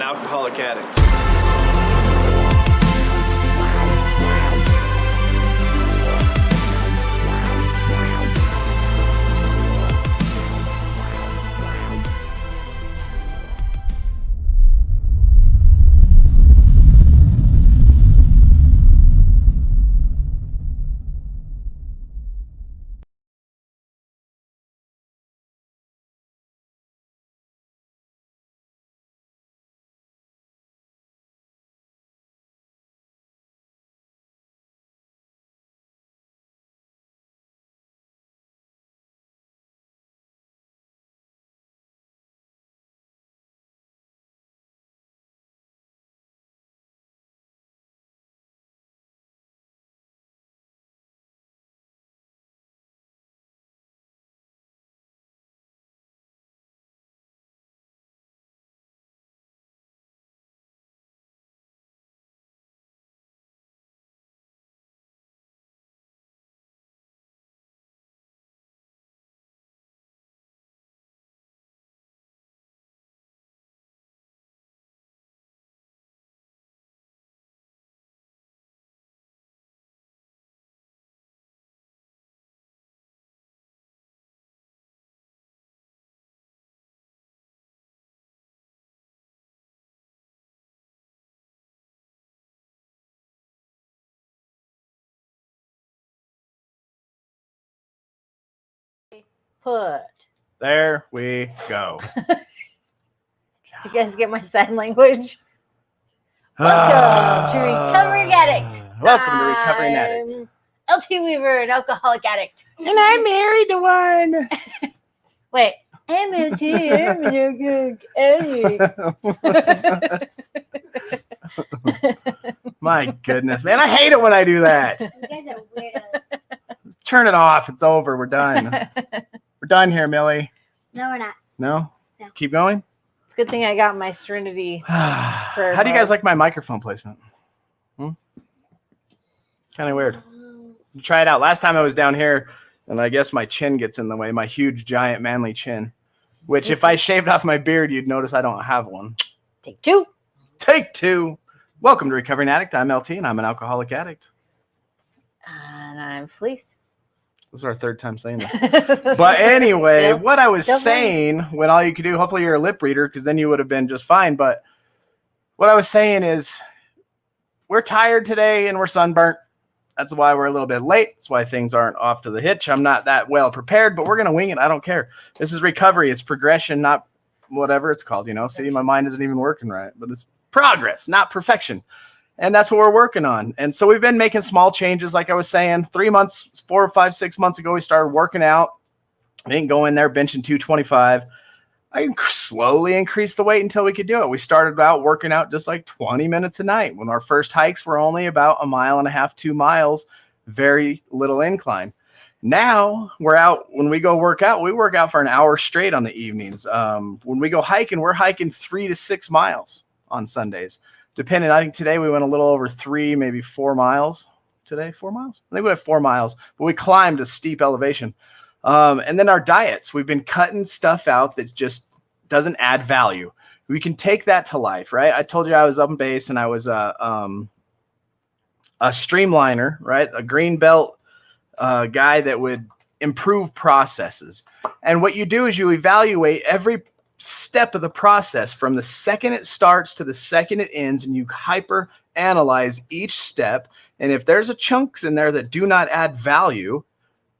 alcoholic addict. Put. There we go. Did you guys get my sign language? Welcome to Recovering Addict. Welcome to Recovering Addict. LT Weaver, an alcoholic addict. And I'm married to one. Wait. I'm LT, I'm an alcoholic addict. My goodness, man. I hate it when I do that. You guys are weirdos. Turn it off. It's over. We're done. We're done here, Millie. No, we're not. No? No. Keep going? It's a good thing I got my Serenity. How do you guys like my microphone placement? Kind of weird. Try it out. Last time I was down here, and I guess my chin gets in the way, my huge, giant, manly chin, which if I shaved off my beard, you'd notice I don't have one. Take two. Take two. Welcome to Recovering Addict. I'm LT, and I'm an alcoholic addict. And I'm Fleece. This is our third time saying this. But anyway, Still, what I was still saying, when all you could do, hopefully you're a lip reader, because then you would have been just fine. But what I was saying is we're tired today and we're sunburnt. That's why we're a little bit late. That's why things aren't off to the hitch. I'm not that well prepared, but we're going to wing it. I don't care. This is recovery. It's progression, not whatever it's called. You know, see, my mind isn't even working right, but it's progress, not perfection. And that's what we're working on. And so we've been making small changes. Like I was saying, 3 months, 4, 5, 6 months ago, we started working out. I didn't go in there benching 225. I slowly increased the weight until we could do it. We started out working out just like 20 minutes a night. When our first hikes were only about 1.5 miles, 2 miles, very little incline. Now we're out. When we go work out, we work out for an hour straight on the evenings. When we go hiking, we're hiking 3 to 6 miles on Sundays. Depending, I think today we went a little over 3, maybe 4 miles. Today, 4 miles? I think we went 4 miles, but we climbed a steep elevation. And then our diets, we've been cutting stuff out that just doesn't add value. We can take that to life, right? I told you I was up in base and I was a streamliner, right? A green belt guy that would improve processes. And what you do is you evaluate every step of the process from the second it starts to the second it ends, and you hyper analyze each step. And if there's a chunks in there that do not add value,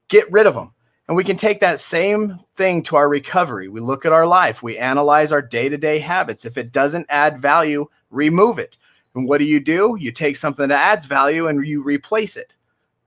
get rid of them. And we can take that same thing to our recovery. We look at our life. We analyze our day-to-day habits. If it doesn't add value, remove it. And what do? You take something that adds value and you replace it,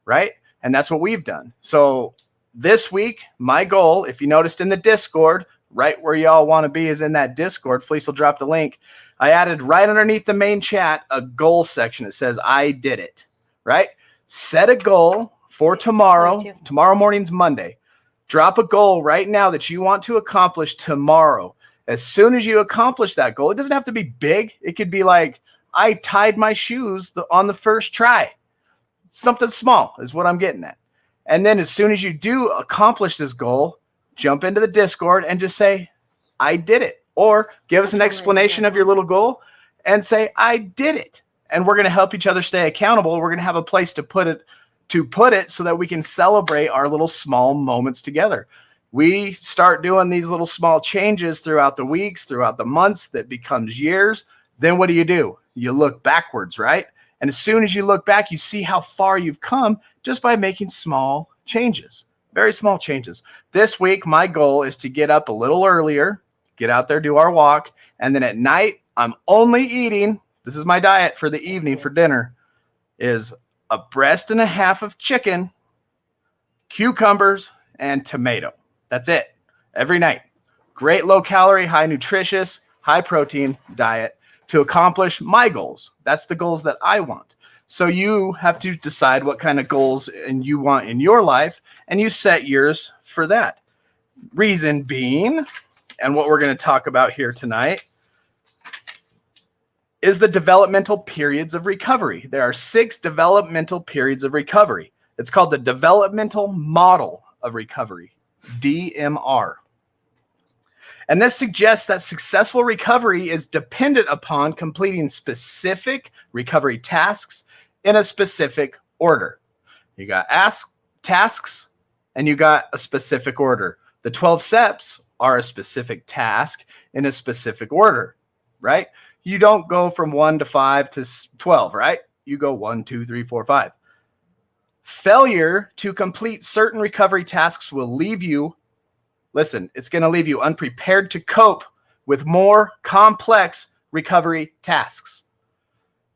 right? And that's what we've done. So this week, my goal, if you noticed in the Discord, right where y'all want to be is in that Discord. Fleece will drop the link. I added right underneath the main chat a goal section that says I did it, right? Set a goal for tomorrow. Tomorrow morning's Monday. Drop a goal right now that you want to accomplish tomorrow. As soon as you accomplish that goal, it doesn't have to be big. It could be like, I tied my shoes on the first try. Something small is what I'm getting at. And then as soon as you do accomplish this goal, jump into the Discord and just say, I did it. Or give us an explanation of your little goal. and say, I did it. And we're going to help each other stay accountable. We're going to have a place to put it so that we can celebrate our little small moments together. We start doing these little small changes throughout the weeks, throughout the months, that becomes years. Then what do? You look backwards, right? And as soon as you look back, you see how far you've come just by making small changes, very small changes. This week, my goal is to get up a little earlier, get out there, do our walk. And then at night, I'm only eating, this is my diet for the evening for dinner, is a breast and a half of chicken, cucumbers, and tomato. That's it. Every night. Great low calorie, high nutritious, high protein diet to accomplish my goals. That's the goals that I want. So you have to decide what kind of goals you want in your life, and you set yours for that. Reason being, and what we're going to talk about here tonight, is the developmental periods of recovery. There are 6 developmental periods of recovery. It's called the Developmental Model of Recovery, DMR. And this suggests that successful recovery is dependent upon completing specific recovery tasks in a specific order. You got tasks and you got a specific order. The 12 steps are a specific task in a specific order, right? You don't go from 1 to 5 to 12, right? You go 1, 2, 3, 4, 5. Failure to complete certain recovery tasks will leave you, it's going to leave you unprepared to cope with more complex recovery tasks.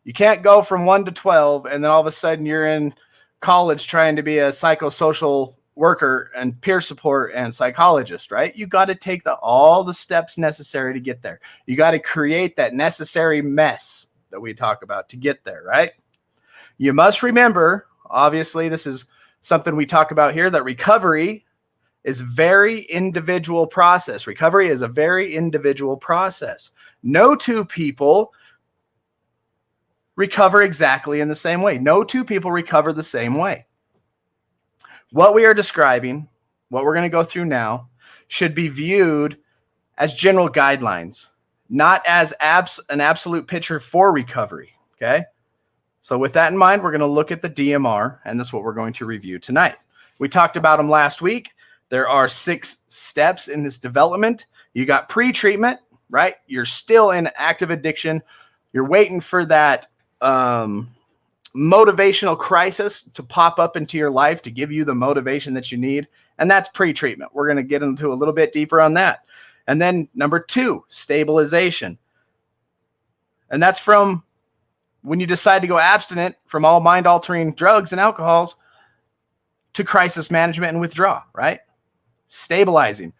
You can't go from 1 to 12 and then all of a sudden you're in college trying to be a psychosocial worker and peer support and psychologist, right? You got to take all the steps necessary to get there. You got to create that necessary mess that we talk about to get there, right? You must remember, obviously, this is something we talk about here, that recovery is very individual process. Recovery is a very individual process. No two people recover exactly in the same way. No two people recover the same way. What we are describing, what we're going to go through now, should be viewed as general guidelines, not as an absolute picture for recovery, okay? So with that in mind, we're going to look at the DMR, and that's what we're going to review tonight. We talked about them last week. There are 6 steps in this development. You got pre-treatment, right? You're still in active addiction. You're waiting for that motivational crisis to pop up into your life to give you the motivation that you need. And that's pre-treatment. We're going to get into a little bit deeper on that. And then number 2, stabilization. And that's from when you decide to go abstinent from all mind-altering drugs and alcohols to crisis management and withdraw, right? Stabilizing.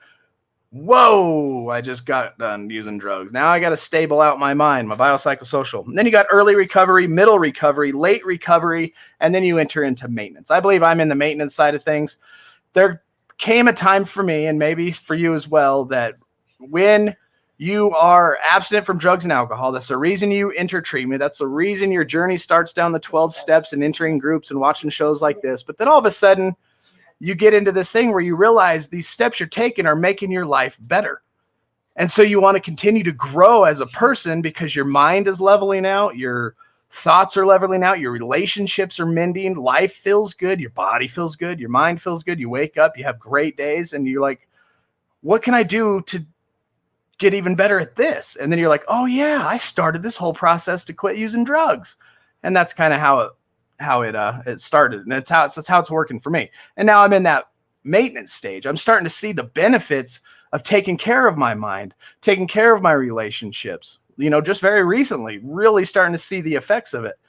Whoa, I just got done using drugs. Now I got to stable out my mind, my biopsychosocial. And then you got early recovery, middle recovery, late recovery, and then you enter into maintenance. I believe I'm in the maintenance side of things. There came a time for me, and maybe for you as well, that when you are abstinent from drugs and alcohol, that's the reason you enter treatment. That's the reason your journey starts down the 12 steps and entering groups and watching shows like this. But then all of a sudden, you get into this thing where you realize these steps you're taking are making your life better. And so you want to continue to grow as a person because your mind is leveling out, your thoughts are leveling out, your relationships are mending, life feels good, your body feels good, your mind feels good, you wake up, you have great days, and you're like, what can I do to get even better at this? And then you're like, oh yeah, I started this whole process to quit using drugs. And that's kind of how it started, and that's how it's working for me. And now I'm in that maintenance stage. I'm starting to see the benefits of taking care of my mind, taking care of my relationships. Just very recently, really starting to see the effects of it,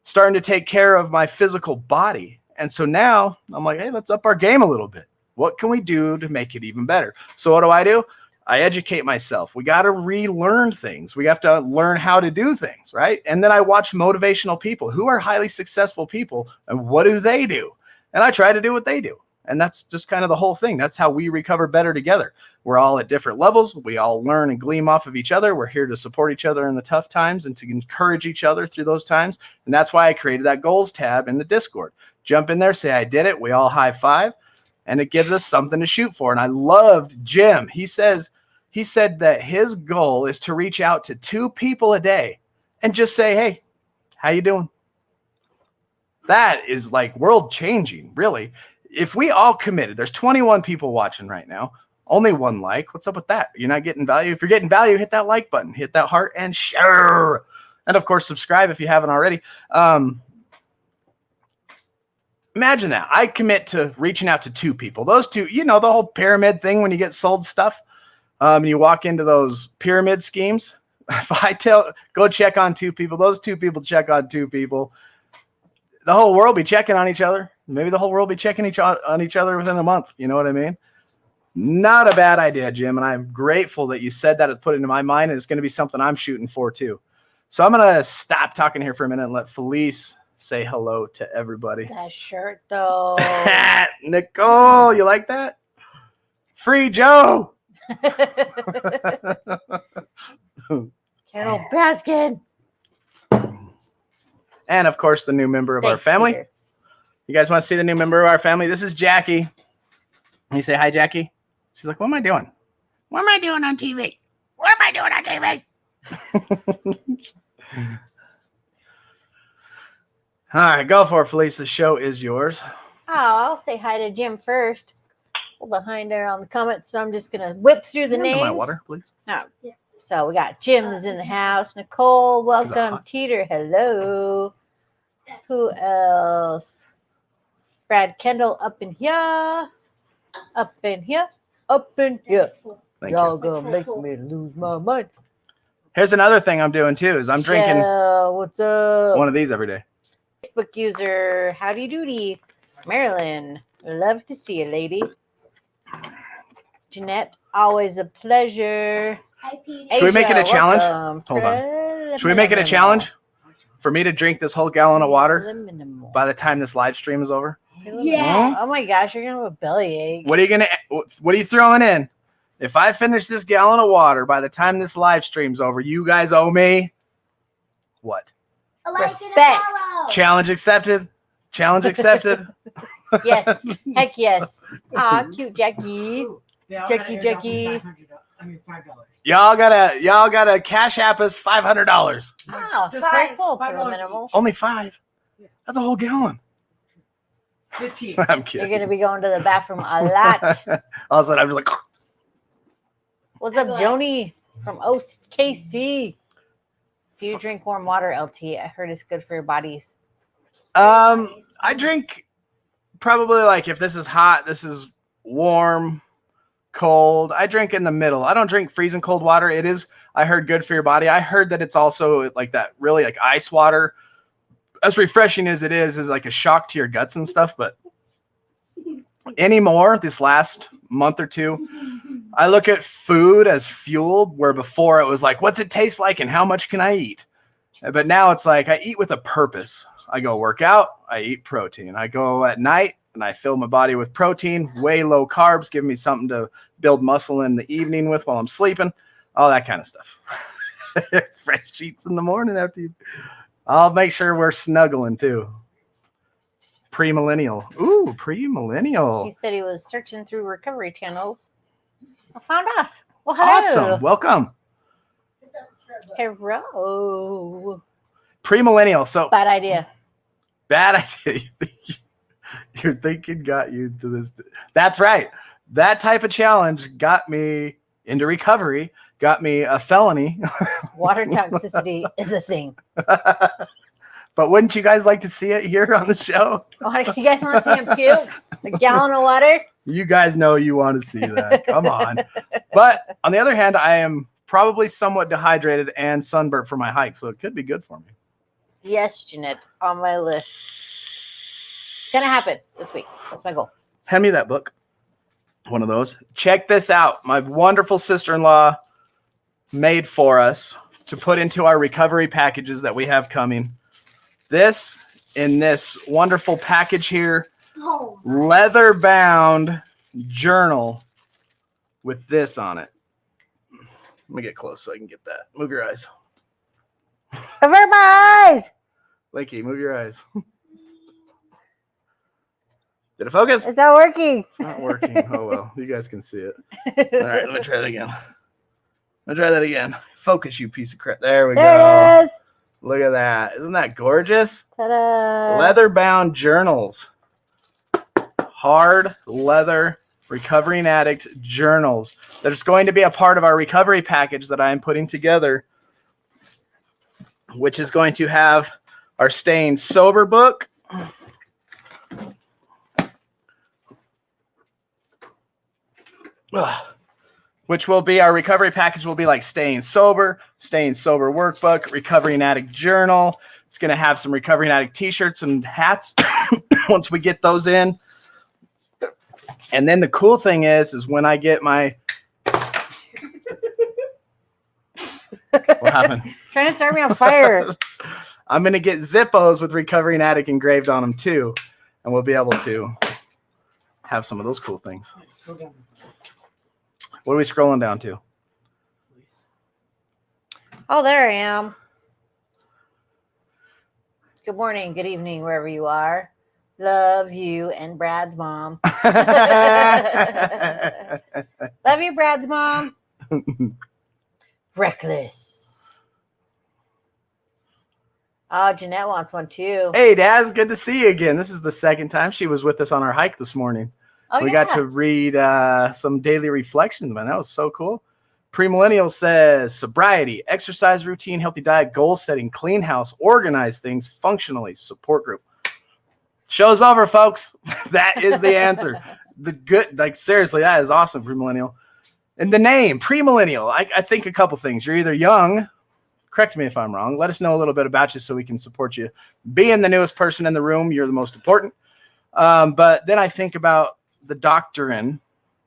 starting to take care of my physical body. And so now I'm like, hey, let's up our game a little bit. What can we do to make it even better? So what do? I educate myself. We got to relearn things. We have to learn how to do things, right? And then I watch motivational people who are highly successful people, and what do they do? And I try to do what they do. And that's just kind of the whole thing. That's how we recover better together. We're all at different levels. We all learn and glean off of each other. We're here to support each other in the tough times and to encourage each other through those times. And that's why I created that goals tab in the Discord. Jump in there, say I did it. We all high five, and it gives us something to shoot for. And I loved Jim. He said that his goal is to reach out to 2 people a day and just say, hey, how you doing? That is like world changing, really. If we all committed, there's 21 people watching right now, only one like. What's up with that? You're not getting value. If you're getting value, hit that like button, hit that heart, and share. And of course, subscribe if you haven't already. Imagine that. I commit to reaching out to 2 people. Those 2, you know, the whole pyramid thing when you get sold stuff. You walk into those pyramid schemes. If I tell, go check on 2 people, those 2 people check on 2 people, the whole world be checking on each other. Maybe the whole world be checking on each other within a month. You know what I mean? Not a bad idea, Jim. And I'm grateful that you said that. It put into my mind, and it's going to be something I'm shooting for too. So I'm going to stop talking here for a minute and let Felice say hello to everybody. That shirt, though. Nicole, you like that? Free Joe. Carol Baskin. And of course, the new member of our Thanks, family. Peter. You guys want to see the new member of our family? This is Jackie. You say hi, Jackie. She's like, what am I doing? What am I doing on TV? What am I doing on TV? All right, go for it, Felice. The show is yours. Oh, I'll say hi to Jim first. Hold behind there on the comments, so I'm just gonna whip through the Can you names. handle my water, please. Oh, yeah. So we got Jim is in the house. Nicole, welcome. hot? Teeter, hello. Who else? Brad Kendall up in here. Up in here. Up in here. Thank Y'all you. gonna make me lose my mind. Here's another thing I'm doing too, is I'm drinking Shell, what's up? one of these every day. Facebook user, howdy doody. Marilyn, love to see you, lady. Jeanette, always a pleasure. Hi, Peter. Should we make it a Asia, challenge? welcome. Hold on. Should we make it a challenge for me to drink this whole gallon of water by the time this live stream is over? Yes. Oh my gosh, you're gonna have a bellyache. What are you throwing in? If I finish this gallon of water by the time this live stream's over, you guys owe me what? A like and a Respect. follow. Challenge accepted. Challenge accepted. Yes, heck yes. Ah, cute Jackie. Ooh, they all Jackie, gotta airdrop me Jackie. $5. Y'all gotta cash app us $500. Oh, Just very $5 cool for $5 the minimal. Only 5. Yeah. That's a whole gallon. 15. I'm You're kidding. gonna be going to the bathroom a lot. All of a sudden, I'm just like, What's up, Joni from OKC? Do you drink warm water, LT? I heard it's good for your bodies. I drink probably like if this is hot, this is warm, cold. I drink in the middle. I don't drink freezing cold water. It is, I heard, good for your body. I heard that it's also like that really like ice water. As refreshing as it is like a shock to your guts and stuff. But anymore, this last month or two, I look at food as fuel, where before it was like, what's it taste like and how much can I eat? But now it's like I eat with a purpose. I go work out, I eat protein. I go at night and I fill my body with protein, way low carbs, give me something to build muscle in the evening with while I'm sleeping, all that kind of stuff. Fresh sheets in the morning after you. I'll make sure we're snuggling too. Pre-millennial. Ooh, pre-millennial. He said he was searching through recovery channels. I found us. Well, hello. Awesome. Welcome. Hello. Pre-millennial. So Bad idea. bad idea. Your thinking got you to this. That's right. That type of challenge got me into recovery, got me a felony. Water toxicity is a thing. But wouldn't you guys like to see it here on the show? Oh, you guys want to see him puke? A gallon of water? You guys know you want to see that. Come on. But on the other hand, I am probably somewhat dehydrated and sunburnt for my hike, so it could be good for me. Yes, Jeanette, on my list. Gonna happen this week. That's my goal. Hand me that book. One of those. Check this out. My wonderful sister-in-law made for us to put into our recovery packages that we have coming. This in this wonderful package here. Oh, Leather-bound journal with this on it. Let me get close so I can get that. Move your eyes. Avert my eyes. Lakey, move your eyes. Did it focus? It's not working. It's not working. Oh, well. You guys can see it. All right, let me try that again. Focus, you piece of crap. There we go. There it is. Look at that. Isn't that gorgeous? Ta-da. Leather-bound journals. Hard leather recovering addict journals. There's going to be a part of our recovery package that I am putting together, which is going to have our Staying Sober book. Which will be our recovery package will be like Staying Sober workbook, Recovering Addict journal. It's going to have some Recovering Addict t-shirts and hats once we get those in. And then the cool thing is when I get my... What happened? Trying to start me on fire. I'm going to get Zippos with Recovering Addict engraved on them too. And we'll be able to have some of those cool things. What are we scrolling down to? Oh, there I am. Good morning, good evening, wherever you are. Love you and Brad's mom. Love you, Brad's mom. Reckless. Oh, Jeanette wants one too. Hey, Daz, good to see you again. This is the second time she was with us on our hike this morning. Oh, We yeah. got to read some daily reflections, man. That was so cool. Premillennial says sobriety, exercise routine, healthy diet, goal setting, clean house, organize things functionally, support group. Show's over, folks. That is the answer. The good, like seriously, that is awesome, Premillennial. And the name, Premillennial, I think a couple things. You're either young, correct me if I'm wrong. Let us know a little bit about you so we can support you. Being the newest person in the room, you're the most important. But then I think about the doctrine,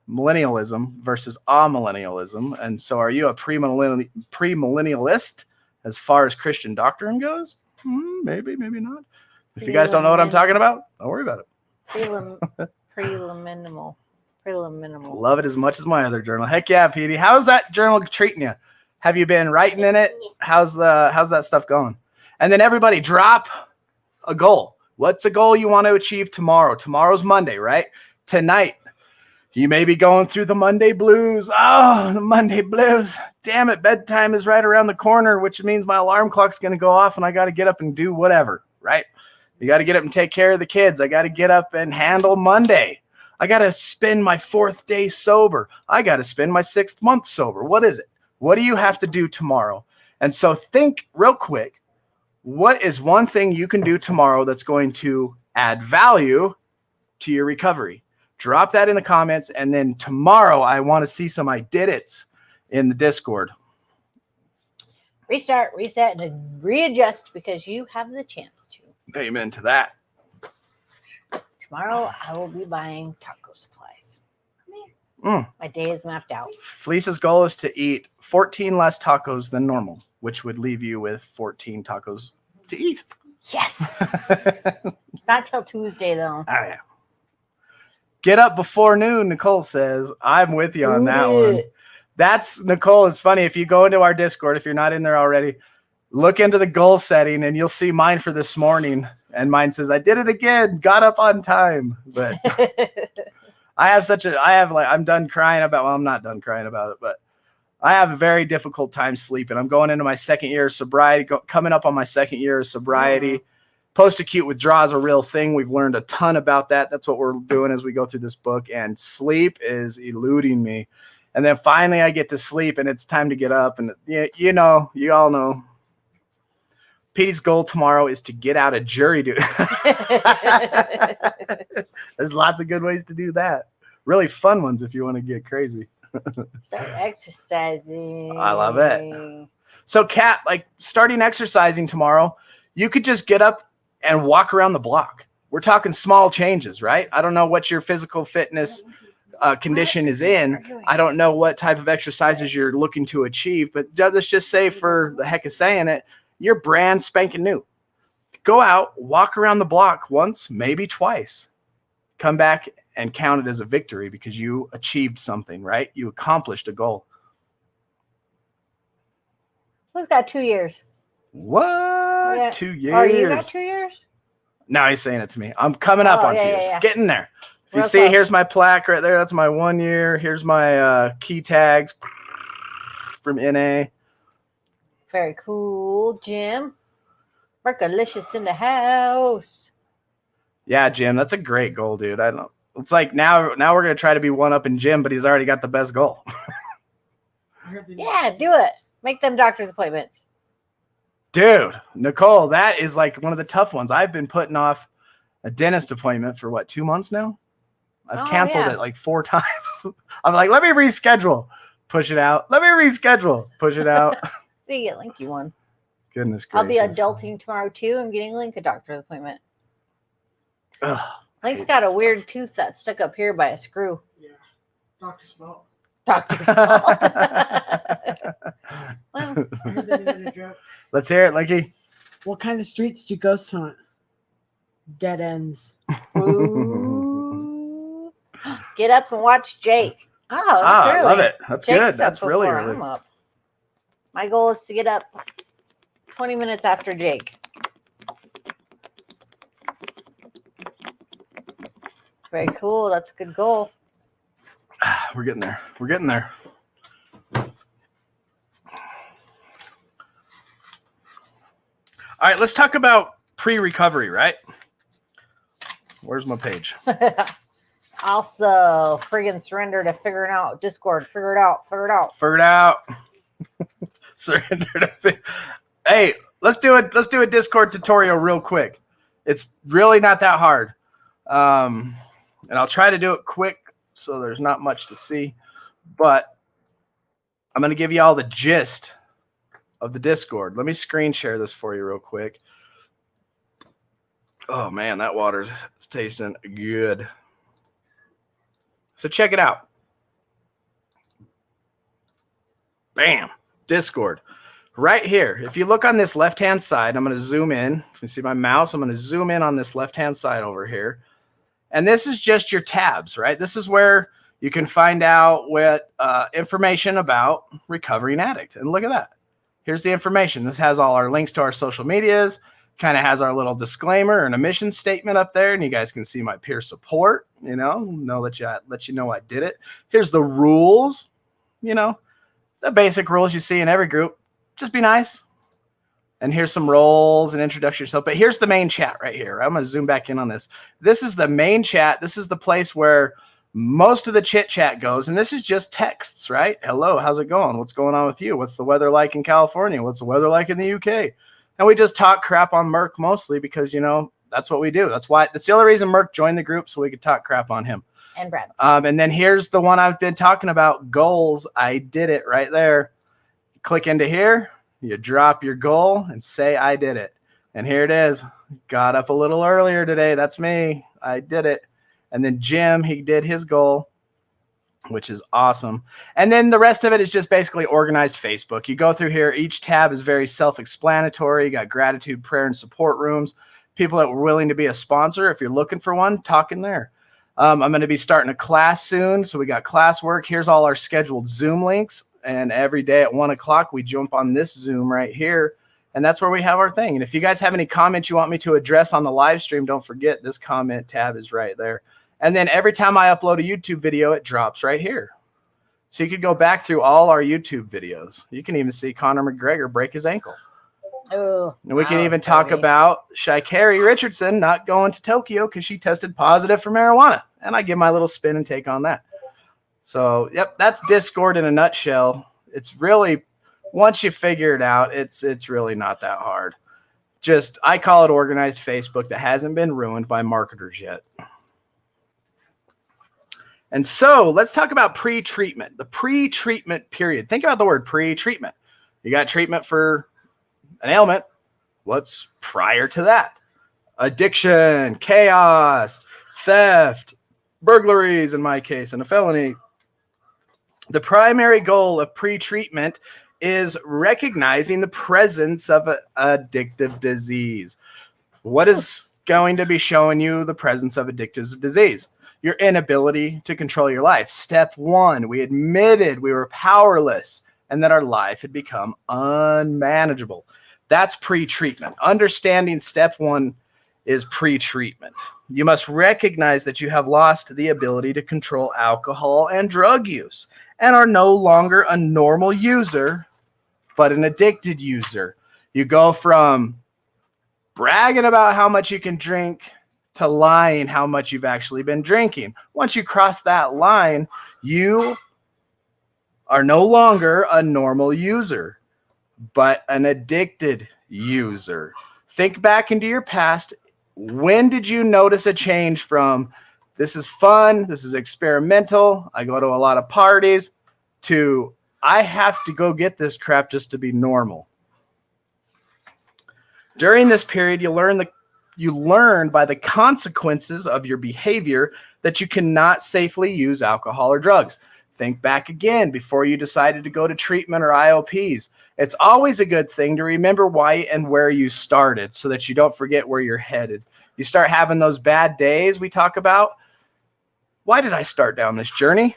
millennialism versus amillennialism. And so are you a premillennialist as far as Christian doctrine goes? Maybe, maybe not. If you guys don't know what I'm talking about, don't worry about it. Preliminal. Love it as much as my other journal. Heck yeah, Petey. How's that journal treating you? Have you been writing in it? How's that stuff going? And then everybody drop a goal. What's a goal you want to achieve tomorrow? Tomorrow's Monday, right? Tonight, you may be going through the Monday blues. Oh, the Monday blues. Damn it, bedtime is right around the corner, which means my alarm clock's going to go off and I got to get up and do whatever, right? You got to get up and take care of the kids. I got to get up and handle Monday. I got to spend my 4th day sober. I got to spend my 6th month sober. What is it? What do you have to do tomorrow? And so think real quick, what is one thing you can do tomorrow that's going to add value to your recovery? Drop that in the comments. And then tomorrow, I want to see some I did it's in the Discord. Restart, reset, and readjust because you have the chance to. Amen to that. Tomorrow, I will be buying taco supplies. Mm. My day is mapped out. Felice's goal is to eat 14 less tacos than normal, which would leave you with 14 tacos to eat. Yes. Not till Tuesday, though. Oh, yeah. Get up before noon, Nicole says. I'm with you on that one. That's, Nicole, is funny. If you go into our Discord, if you're not in there already, look into the goal setting and you'll see mine for this morning. And mine says, I did it again, got up on time. But I'm done crying about, well, I'm not done crying about it, but I have a very difficult time sleeping. I'm going into my 2nd year of sobriety, coming up on my 2nd year of sobriety. Mm-hmm. Post-acute withdrawal is a real thing. We've learned a ton about that. That's what we're doing as we go through this book. And sleep is eluding me. And then finally I get to sleep and it's time to get up. And you all know. Petey's goal tomorrow is to get out of jury duty. There's lots of good ways to do that. Really fun ones if you want to get crazy. Start exercising. I love it. So, Kat, like starting exercising tomorrow, you could just get up and walk around the block. We're talking small changes, right? I don't know what your physical fitness condition is in. I don't know what type of exercises you're looking to achieve, but let's just say for the heck of saying it, you're brand spanking new. Go out, walk around the block once, maybe twice. Come back and count it as a victory because you achieved something, right? You accomplished a goal. Who's got 2 years? What? Yeah. 2 years? Oh, you got 2 years? No, he's saying it to me. I'm coming up on 2 years. Yeah. Getting there. If you Real see, close. here's my plaque right there. That's my 1 year. Here's my key tags from NA. Very cool, Jim. Mercalicious in the house. Yeah, Jim, that's a great goal, dude. I don't. It's like now we're gonna try to be one up in Jim, but he's already got the best goal. I heard the Yeah, do it. Make them doctor's appointments. Dude, Nicole, that is like one of the tough ones. I've been putting off a dentist appointment for what, 2 months now? I've canceled it like 4 times. I'm like, let me reschedule. Push it out. Let me reschedule. Push it out. You get Linky one. Goodness gracious. I'll be adulting tomorrow too. I'm getting Link a doctor's appointment. Ugh, Link's hate got a that weird tooth that's stuck up here by a screw. Yeah. Doctor's fault. Doctor's fault. Well, I heard that in a joke. Let's hear it, Linky. What kind of streets do ghosts hunt? Dead ends. ooh. Get up and watch Jake. Oh, that's I early. love it. That's Jake's good. up That's really before early. I'm up. My goal is to get up 20 minutes after Jake. Very cool. That's a good goal. We're getting there. We're getting there. All right, let's talk about pre-recovery, right? Where's my page? Also, friggin' surrender to figuring out Discord. Figure it out. Figure it out. Figure it out. Surrender to Hey, let's do it. Let's do a Discord tutorial real quick. It's really not that hard. And I'll try to do it quick so there's not much to see. But I'm going to give you all the gist of the Discord. Let me screen share this for you real quick. Oh, man, that water's tasting good. So check it out. Bam. Discord. Right here. If you look on this left-hand side, I'm going to zoom in. You can see my mouse. I'm going to zoom in on this left-hand side over here. And this is just your tabs, right? This is where you can find out what information about Recovering Addict. And look at that. Here's the information. This has all our links to our social medias. Kind of has our little disclaimer and a mission statement up there. And you guys can see my peer support, let you know I did it. Here's the rules, the basic rules you see in every group. Just be nice. And here's some roles and introduce yourself. But here's the main chat right here. I'm going to zoom back in on this. This is the main chat. This is the place where most of the chit chat goes. And this is just texts, right? Hello, how's it going? What's going on with you? What's the weather like in California? What's the weather like in the UK? And we just talk crap on Merck mostly because, that's what we do. That's the only reason Merck joined the group, so we could talk crap on him. And Brad. And then here's the one I've been talking about, goals. I did it right there. Click into here. You drop your goal and say, I did it. And here it is. Got up a little earlier today. That's me. I did it. And then Jim, he did his goal, which is awesome. And then the rest of it is just basically organized Facebook. You go through here. Each tab is very self-explanatory. You got gratitude, prayer, and support rooms. People that were willing to be a sponsor. If you're looking for one, talk in there. I'm going to be starting a class soon. So we got classwork. Here's all our scheduled Zoom links. And every day at 1 o'clock, we jump on this Zoom right here. And that's where we have our thing. And if you guys have any comments you want me to address on the live stream, don't forget this comment tab is right there. And then every time I upload a YouTube video, it drops right here. So you could go back through all our YouTube videos. You can even see Conor McGregor break his ankle. Oh, And we can even talk about Sha'Carri Richardson not going to Tokyo because she tested positive for marijuana. And I give my little spin and take on that. So, yep, that's Discord in a nutshell. It's really, once you figure it out, it's really not that hard. Just, I call it organized Facebook that hasn't been ruined by marketers yet. And so, let's talk about pre-treatment, the pre-treatment period. Think about the word pre-treatment. You got treatment for an ailment. What's prior to that? Addiction, chaos, theft, burglaries in my case, and a felony. The primary goal of pre-treatment is recognizing the presence of an addictive disease. What is going to be showing you the presence of addictive disease? Your inability to control your life. Step 1, we admitted we were powerless and that our life had become unmanageable. That's pre-treatment. Understanding step 1 is pre-treatment. You must recognize that you have lost the ability to control alcohol and drug use and are no longer a normal user, but an addicted user. You go from bragging about how much you can drink to lying how much you've actually been drinking. Once you cross that line, you are no longer a normal user, but an addicted user. Think back into your past. When did you notice a change from this is fun, this is experimental, I go to a lot of parties, to I have to go get this crap just to be normal? During this period, you learn by the consequences of your behavior that you cannot safely use alcohol or drugs. Think back again before you decided to go to treatment or IOPs. It's always a good thing to remember why and where you started so that you don't forget where you're headed. You start having those bad days we talk about. Why did I start down this journey?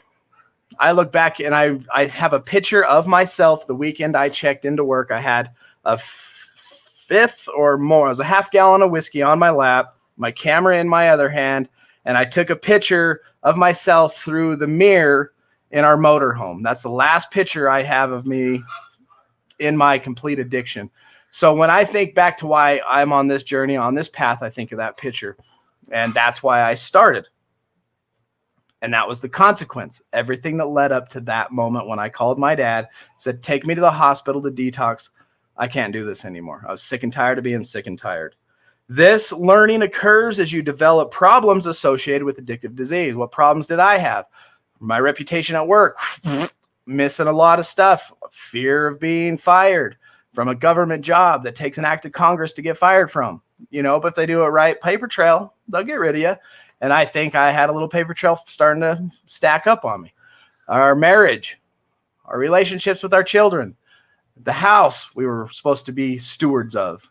I look back and I have a picture of myself the weekend I checked into work. I had a fifth or more. It was a half gallon of whiskey on my lap, my camera in my other hand, and I took a picture of myself through the mirror in our motorhome. That's the last picture I have of me in my complete addiction. So when I think back to why I'm on this journey, on this path, I think of that picture. And that's why I started. And that was the consequence. Everything that led up to that moment when I called my dad, said, take me to the hospital to detox. I can't do this anymore. I was sick and tired of being sick and tired. This learning occurs as you develop problems associated with addictive disease. What problems did I have? My reputation at work, missing a lot of stuff, fear of being fired from a government job that takes an act of Congress to get fired from. But if they do it right, paper trail, they'll get rid of you. And I think I had a little paper trail starting to stack up on me. Our marriage, our relationships with our children, the house we were supposed to be stewards of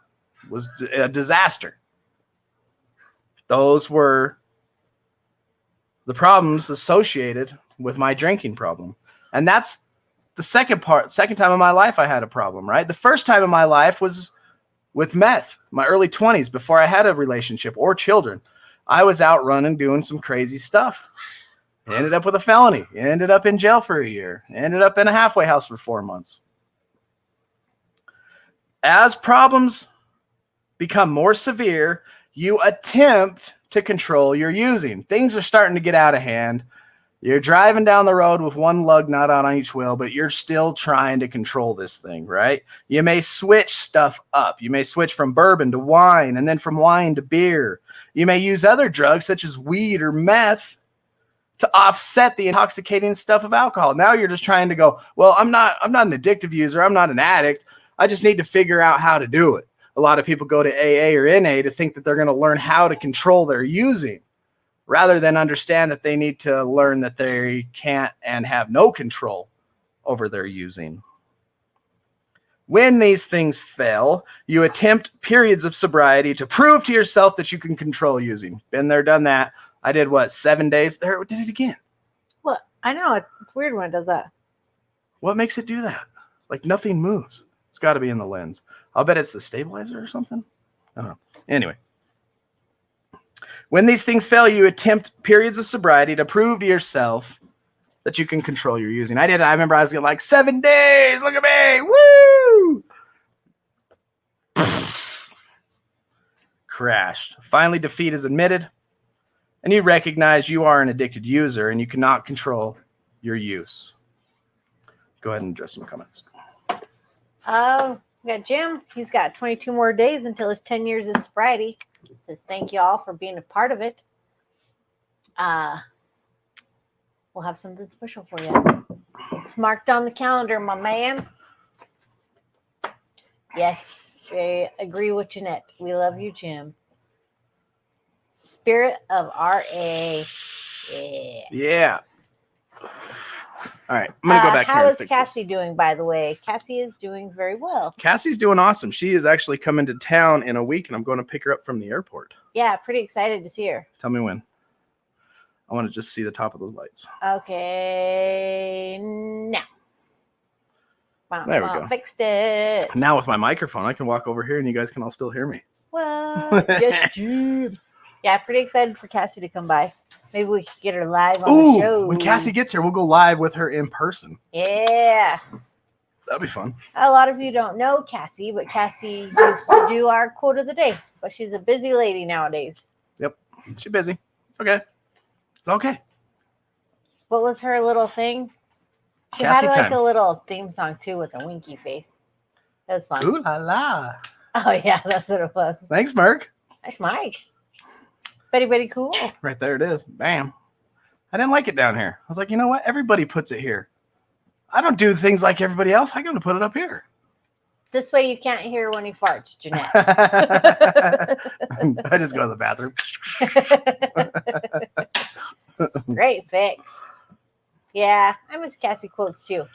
was a disaster. Those were the problems associated with my drinking problem. And that's the second time in my life I had a problem, right? The first time in my life was with meth, my early 20s, before I had a relationship or children. I was out running, doing some crazy stuff. Ended up with a felony. Ended up in jail for a year. Ended up in a halfway house for 4 months. As problems become more severe, you attempt to control your using. Things are starting to get out of hand. You're driving down the road with one lug nut out on each wheel, but you're still trying to control this thing, right? You may switch stuff up. You may switch from bourbon to wine, and then from wine to beer. You may use other drugs such as weed or meth to offset the intoxicating stuff of alcohol. Now you're just trying to go, well, I'm not an addictive user. I'm not an addict. I just need to figure out how to do it. A lot of people go to AA or NA to think that they're going to learn how to control their using, rather than understand that they need to learn that they can't and have no control over their using. When these things fail, you attempt periods of sobriety to prove to yourself that you can control using. Been there, done that. I did 7 days there? Did it again. Well, I know. It's weird when it does that. What makes it do that? Like nothing moves. It's got to be in the lens. I'll bet it's the stabilizer or something. I don't know. Anyway. When these things fail, you attempt periods of sobriety to prove to yourself that you can control your using. I remember I was getting 7 days. Look at me. Woo! Crashed. Finally, defeat is admitted, and you recognize you are an addicted user and you cannot control your use. Go ahead and address some comments. We got Jim. He's got 22 more days until his 10 years of sobriety. He says, thank you all for being a part of it. We'll have something special for you. It's marked on the calendar, my man. Yes, I agree with Jeanette. We love you, Jim. Spirit of RA. Yeah. All right. I'm going to go back here How and is fix Cassie doing, by the way? Cassie is doing very well. Cassie's doing awesome. She is actually coming to town in a week, and I'm going to pick her up from the airport. Yeah, pretty excited to see her. Tell me when. I want to just see the top of those lights. Okay, now. There we go. Fixed it. Now with my microphone, I can walk over here, and you guys can all still hear me. What? Yes, Jim. Yeah, pretty excited for Cassie to come by. Maybe we could get her live on the show. When Cassie gets here, we'll go live with her in person. Yeah. That'd be fun. A lot of you don't know Cassie, but Cassie used to do our quote of the day. But she's a busy lady nowadays. Yep. She's busy. It's okay. It's okay. What was her little thing? She Cassie had like time. a little theme song too with a winky face. That was fun. Ooh la la. Oh yeah, that's what it was. Thanks, Merc. That's Mike. Betty cool. Right there it is. Bam. I didn't like it down here. I was like, you know what? Everybody puts it here. I don't do things like everybody else. I got to put it up here. This way you can't hear when he farts, Jeanette. I just go to the bathroom. Great fix. Yeah, I miss Cassie quotes too.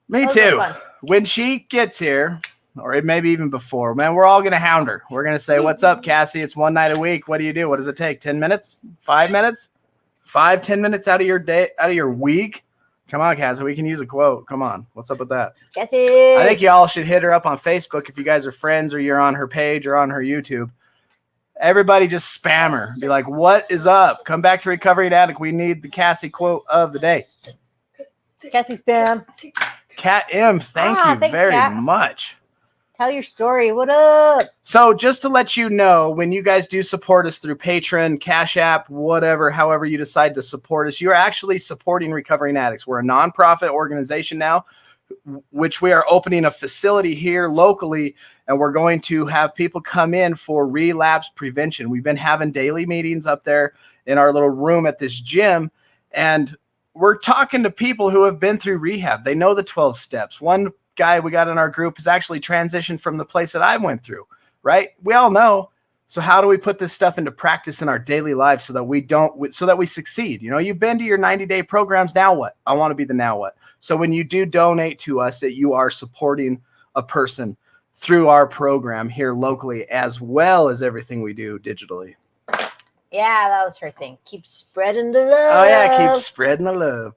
Me Those are too. fun. When she gets here, or maybe even before, man, we're all going to hound her. We're going to say, what's up, Cassie? It's one night a week. What do you do? What does it take? 10 minutes? 5 minutes? 10 minutes out of your day, out of your week? Come on, Cassie. We can use a quote. Come on. What's up with that? Cassie. I think y'all should hit her up on Facebook if you guys are friends or you're on her page or on her YouTube. Everybody just spam her. Be like, what is up? Come back to Recovery Addict. We need the Cassie quote of the day. Cassie spam. Cat M, thank you thanks, very Kat. much. Tell your story. What up? So just to let you know, when you guys do support us through Patreon, Cash App, whatever, however you decide to support us, you're actually supporting Recovering Addicts. We're a nonprofit organization now, which we are opening a facility here locally, and we're going to have people come in for relapse prevention. We've been having daily meetings up there in our little room at this gym, and we're talking to people who have been through rehab. They know the 12 steps. One guy we got in our group has actually transitioned from the place that I went through, right? We all know. So how do we put this stuff into practice in our daily lives so that we succeed? You know, you've been to your 90-day programs. Now what? I want to be the now what. So when you do donate to us, that you are supporting a person through our program here locally, as well as everything we do digitally. Yeah, that was her thing. Keep spreading the love. Oh yeah, keep spreading the love.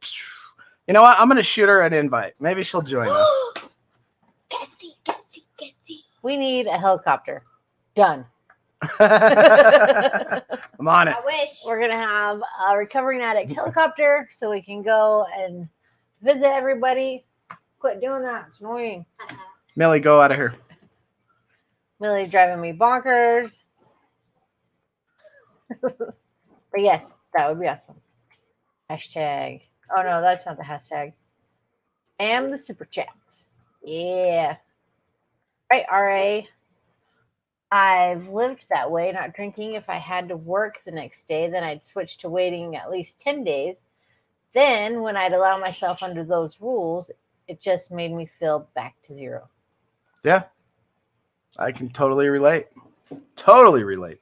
You know what? I'm going to shoot her an invite. Maybe she'll join us. Cassie. We need a helicopter. Done. I'm on it. I wish. We're going to have a recovering addict helicopter so we can go and visit everybody. Quit doing that. It's annoying. Millie, go out of here. Millie driving me bonkers. But yes, that would be awesome. Hashtag. Oh no, that's not the hashtag. And the super chats. Yeah. Right, RA. I've lived that way, not drinking. If I had to work the next day, then I'd switch to waiting at least 10 days. Then, when I'd allow myself under those rules, it just made me feel back to zero. Yeah. I can totally relate. Totally relate.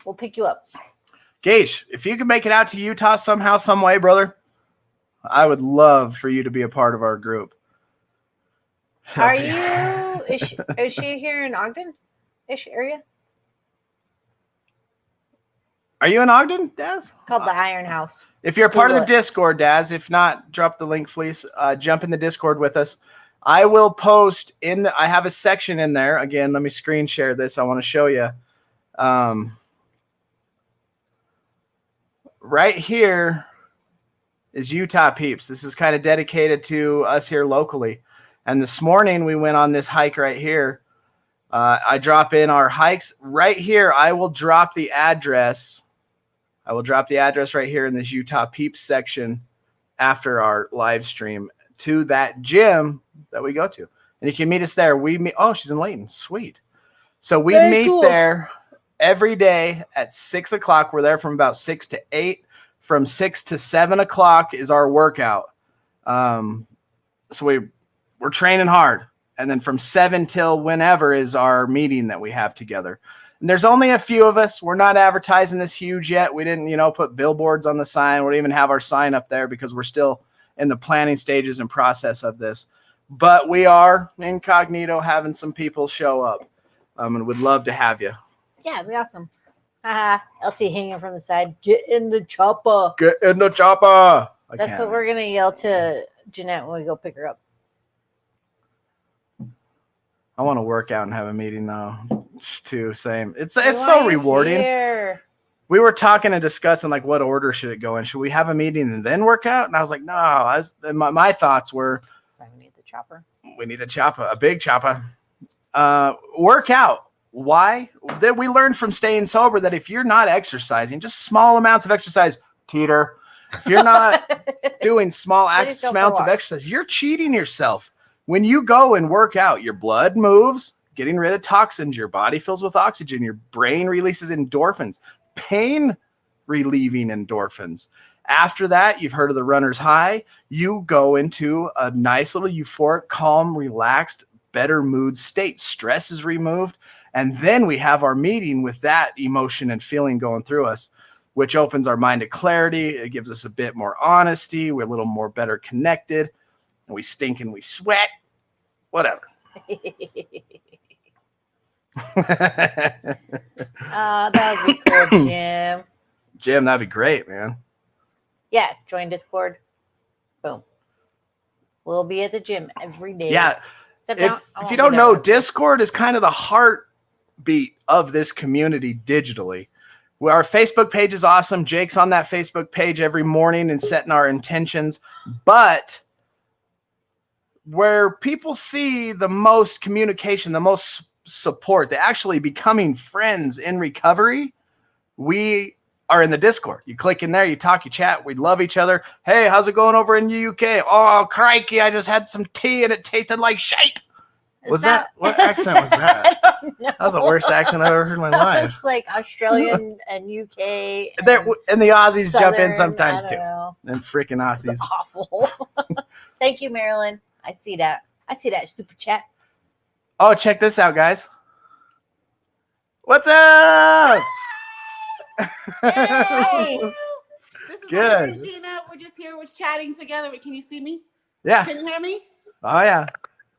We'll pick you up. Gage, if you can make it out to Utah somehow, some way, brother, I would love for you to be a part of our group. Are you? Is she here in Ogden-ish area? Are you in Ogden, Daz? Called the Iron House. If you're a part of the Google it. Discord, Daz, if not, drop the link, please. Jump in the Discord with us. I will post I have a section in there. Again, let me screen share this. I want to show you. Right here is Utah Peeps. This is kind of dedicated to us here locally. And this morning we went on this hike right here. I drop in our hikes right here. I will drop the address. Right here in this Utah Peeps section after our live stream to that gym that we go to. And you can meet us there. Oh, she's in Layton. Sweet. So we meet there every day at 6 o'clock. We're there from about 6 to 8. From 6 to 7 o'clock is our workout. So we're training hard. And then from 7 till whenever is our meeting that we have together. And there's only a few of us. We're not advertising this huge yet. We didn't, put billboards on the sign. We don't even have our sign up there because we're still in the planning stages and process of this. But we are incognito having some people show up. And would love to have you. Yeah, it'd be awesome. LT hanging from the side. Get in the chopper. Get in the chopper. That's what we're going to yell to Jeanette when we go pick her up. I want to work out and have a meeting though. Too same. It's so rewarding. Here. We were talking and discussing like what order should it go in? Should we have a meeting and then work out? And I was like, no. My thoughts were chopper. We need a chopper, a big chopper. Workout. Why? That we learned from staying sober that if you're not exercising, just small amounts of exercise, teeter. If you're not doing small amounts of exercise, you're cheating yourself. When you go and work out, your blood moves, getting rid of toxins, your body fills with oxygen, your brain releases endorphins, pain relieving endorphins. After that, you've heard of the runner's high. You go into a nice little euphoric, calm, relaxed, better mood state. Stress is removed. And then we have our meeting with that emotion and feeling going through us, which opens our mind to clarity. It gives us a bit more honesty. We're a little more better connected. And we stink and we sweat. Whatever. That would be cool, Jim. Jim, that'd be great, man. Yeah, join Discord. Boom. We'll be at the gym every day. Yeah. Except If you don't know, Discord is kind of the heartbeat of this community digitally. Our Facebook page is awesome. Jake's on that Facebook page every morning and setting our intentions. But where people see the most communication, the most support, they're actually becoming friends in recovery, we are in the Discord. You click in there, you talk, you chat, we love each other. Hey, how's it going over in the UK? Oh, crikey, I just had some tea and it tasted like shite. What accent was that? I don't know. That was the worst accent I've ever heard in my life. It's like Australian and UK. And the Aussies jump in Southern, sometimes I too. don't know. And freaking Aussies. It's awful. Thank you, Marilyn. I see that. Super chat. Oh, check this out, guys. What's up? Hey. This is Good. my friend Dina. We're just here. We're chatting together. Wait, can you see me? Yeah. Can you hear me? Oh, yeah.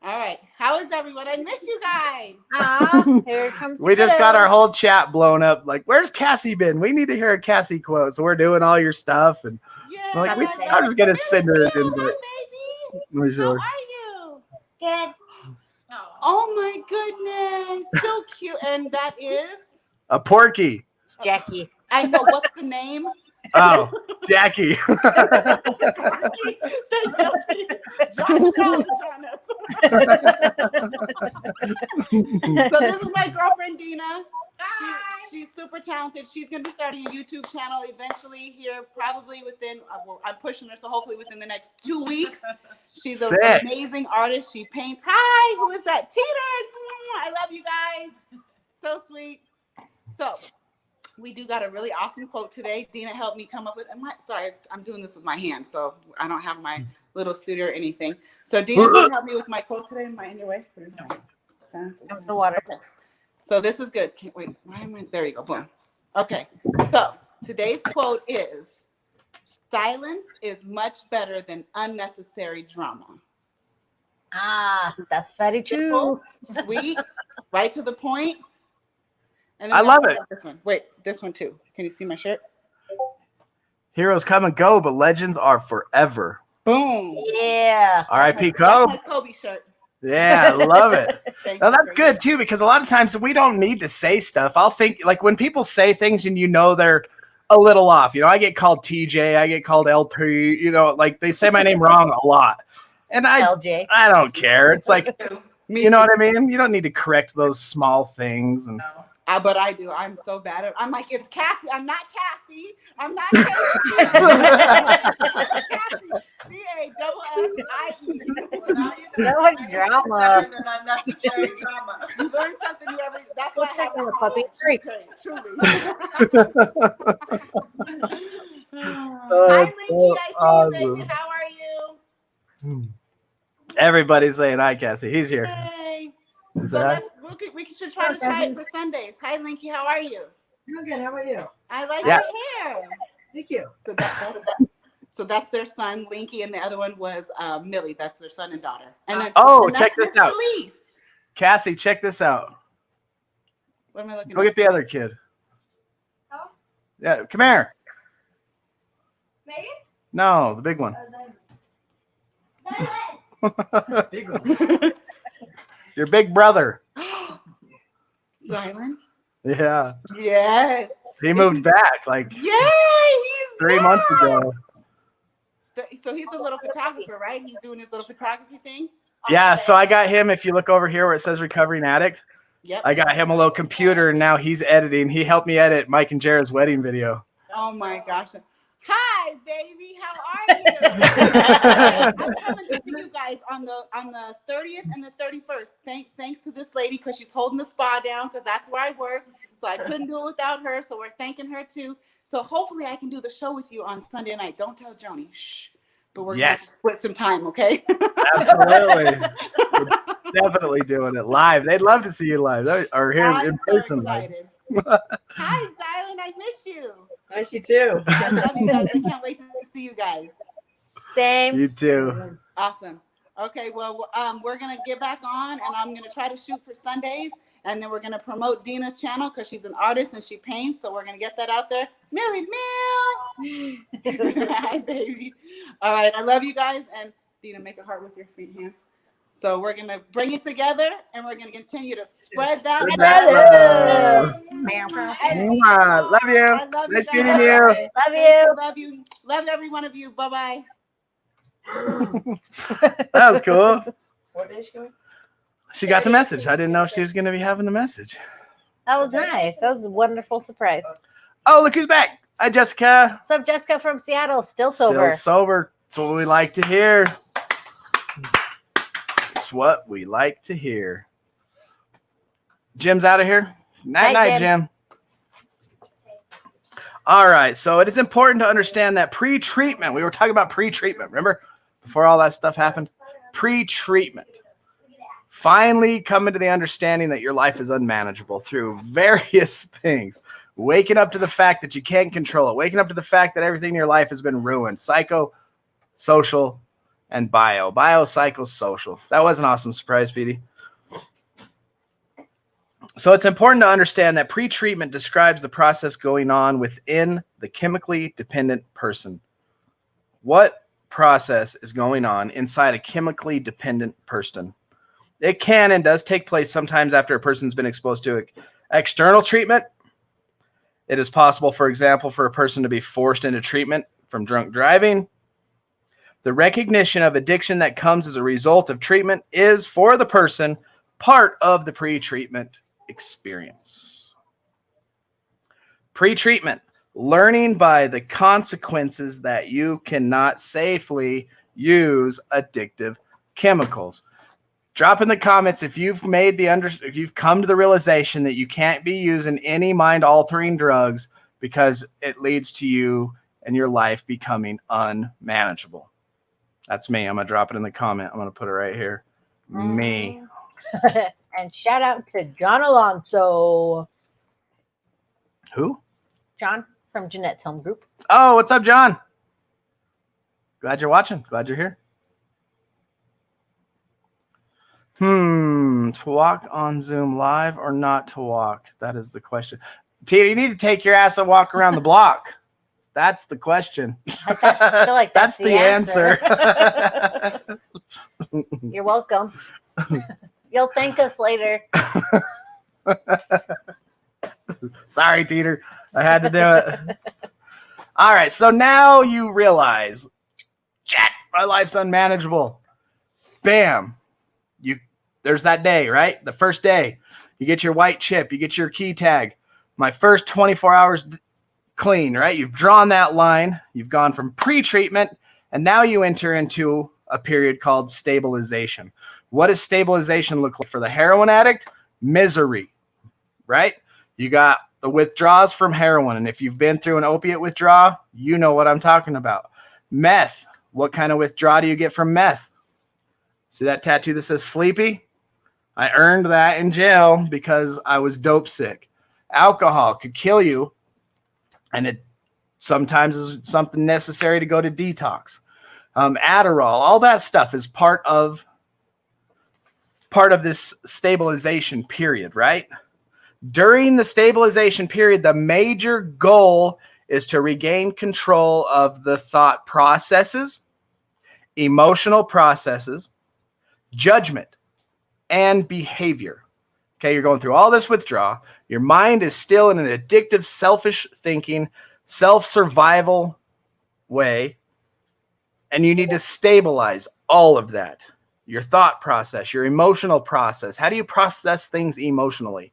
All right. How is everyone? I miss you guys. Here comes We just got our kiddos. whole chat blown up. Like, where's Cassie been? We need to hear a Cassie quote. So we're doing all your stuff. And Yeah. we're like, Happy I'm just going to send her. Hi, in, baby. but How are you? Good. Oh my goodness. So cute. And that is? a Porky. It's Jackie. I know. What's the name? Oh, Jackie. Drop it down on us. So this is my girlfriend Dina. She's super talented. She's going to be starting a YouTube channel eventually here, probably within, I'm pushing her, so hopefully within the next 2 weeks. She's an Sick. amazing artist. She paints. Hi, who is that? Teeter. I love you guys. So sweet. So we do got a really awesome quote today. Dina helped me come up with. Sorry, I'm doing this with my hand, so I don't have my little studio or anything. So Dina's gonna help me with my quote today. Am I in your way? Comes the water. Okay. So this is good. Wait, why am I? There you go. Boom. Okay. So today's quote is: "Silence is much better than unnecessary drama." That's very true. Simple, sweet, right to the point. And I love it. This one. Wait, this one too. Can you see my shirt? Heroes come and go, but legends are forever. Boom. Yeah. R.I.P. That's Kobe. my Kobe shirt. Yeah, I love it. Thank Now you that's for good too, because a lot of times we don't need to say stuff. I'll think like when people say things and they're a little off. I get called TJ, I get called LT, like they say my name wrong a lot. And LJ. I don't care. It's like, Me you know too. what I mean? You don't need to correct those small things. And But I do. I'm so bad at. I'm like, it's Cassie. I'm not Kathy. I'm not Cassie. Cassie. C-A-S-S-I-E. That was drama. Unnecessary drama. You learn something new every. That's why I have We'll a take that, puppy. Truly. Oh, Hi, that's Linky. so I see you, baby. awesome. How are you? Everybody's saying hi, Cassie. He's here. Hey. Is So that we should try to try it for Sundays. Hi, Linky. How are you? I'm good. How about you? I like Yeah. your hair. Thank you. So that's their son, Linky, and the other one was Millie. That's their son and daughter. And then check that's this out. Elise. Cassie, check this out. What am I looking Go at? get the other kid. Oh? Yeah, come here. Megan? No, the big one. Big one. Your big brother. Silent. Yeah. Yes. He moved back like Yay! He's 3 months ago. So he's a little photographer, right? He's doing his little photography thing. Yeah, so I got him. If you look over here where it says recovering addict, Yep. I got him a little computer, and now he's editing. He helped me edit Mike and Jared's wedding video. Oh my gosh. Hi, baby. How are you? I'm coming to see you guys on the 30th and the 31st. Thanks to this lady because she's holding the spa down because that's where I work. So I couldn't do it without her. So we're thanking her too. So hopefully I can do the show with you on Sunday night. Don't tell Joni. Shh. But we're going to split some time, okay? Absolutely. We're definitely doing it live. They'd love to see you live or here in person. So excited. Hi, Zylan. I miss you. I miss you too. I love you guys. I can't wait to see you guys. Same. You too. Awesome. Okay, well, we're going to get back on, and I'm going to try to shoot for Sundays, and then we're going to promote Dina's channel because she's an artist and she paints, so we're going to get that out there. Millie Mill! Hi, baby. All right, I love you guys, and Dina, make a heart with your feet hands. So we're going to bring it together, and we're going to continue to spread that. Love you. I love Nice you meeting guys. you. Love you. Love you. Love every one of you. Bye-bye. That was cool. What day is she going? She got the message. I didn't know she was going to be having the message. That was nice. That was a wonderful surprise. Oh, look who's back. Hi, Jessica. What's up, Jessica from Seattle? Still sober. Still sober. That's what we like to hear. It's what we like to hear. Jim's out of here. Night, Jim. All right. So it is important to understand that pre-treatment. We were talking about pre-treatment. Remember? Before all that stuff happened? Pre-treatment. Finally coming to the understanding that your life is unmanageable through various things. Waking up to the fact that you can't control it. Waking up to the fact that everything in your life has been ruined. Psycho, social, and bio. Bio, psycho, social. That was an awesome surprise, Petey. So it's important to understand that pre-treatment describes the process going on within the chemically dependent person. What process is going on inside a chemically dependent person? It can and does take place sometimes after a person's been exposed to external treatment. It is possible, for example, for a person to be forced into treatment from drunk driving. The recognition of addiction that comes as a result of treatment is, for the person, part of the pre-treatment experience. Pre-treatment, learning by the consequences that you cannot safely use addictive chemicals. Drop in the comments if you've if you've come to the realization that you can't be using any mind-altering drugs because it leads to you and your life becoming unmanageable. That's me. I'm gonna drop it in the comment. I'm gonna put it right here. Me. And shout out to John Alonso. Who? John from Jeanette's Home Group. Oh, what's up, John? Glad you're watching. Glad you're here. To walk on Zoom live or not to walk? That is the question. Tina, you need to take your ass and walk around the block. That's the question. I feel like that's the answer. You're welcome. You'll thank us later. Sorry, Teeter. I had to do it. All right. So now you realize, shit, my life's unmanageable. Bam. There's that day, right? The first day. You get your white chip. You get your key tag. My first 24 hours clean, right? You've drawn that line. You've gone from pre-treatment, and now you enter into a period called stabilization. What does stabilization look like for the heroin addict? Misery, right? You got the withdrawals from heroin, and if you've been through an opiate withdrawal, you know what I'm talking about. Meth. What kind of withdrawal do you get from meth? See that tattoo that says sleepy? I earned that in jail because I was dope sick. Alcohol could kill you, and it sometimes is something necessary to go to detox. Adderall, all that stuff is part of this stabilization period, right? During the stabilization period, the major goal is to regain control of the thought processes, emotional processes, judgment, and behavior. Okay, you're going through all this withdrawal. Your mind is still in an addictive, selfish thinking, self-survival way, and you need to stabilize all of that. your thought process, your emotional process. How do you process things emotionally?